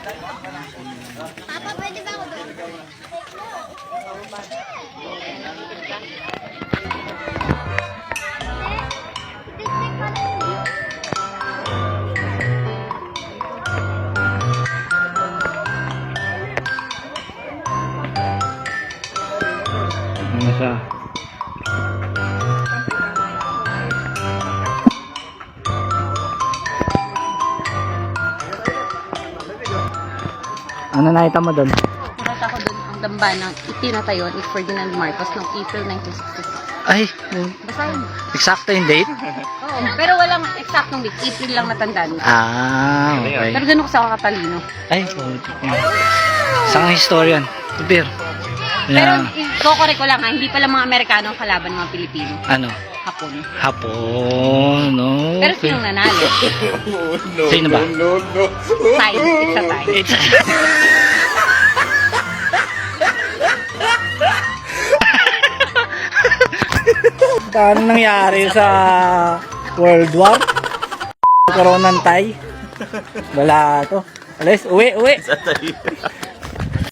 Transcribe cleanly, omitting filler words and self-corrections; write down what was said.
Papa, pwede ba ako doon? Ano siya? Ano nakita mo doon? Nakita ko doon ang dambana itinatayo ni Ferdinand Marcos noong April 1966. Ay, Basahin. eksakto yung date? Oo, pero walang eksaktong date. April lang natandaan. Ah, okay. Pero ganun ko sa kakatalino. Ay, isang historian. Pero, Pero i-correct ko lang ha, hindi pala mga Amerikano ang kalaban ng mga Pilipino. ano? Hapon. Hapon, no? Pero sinong nanalo? Sino ba? Time. It's a time. It's Ano nangyari sa World War? Karoon ng tay? Wala to. Alis, uwi.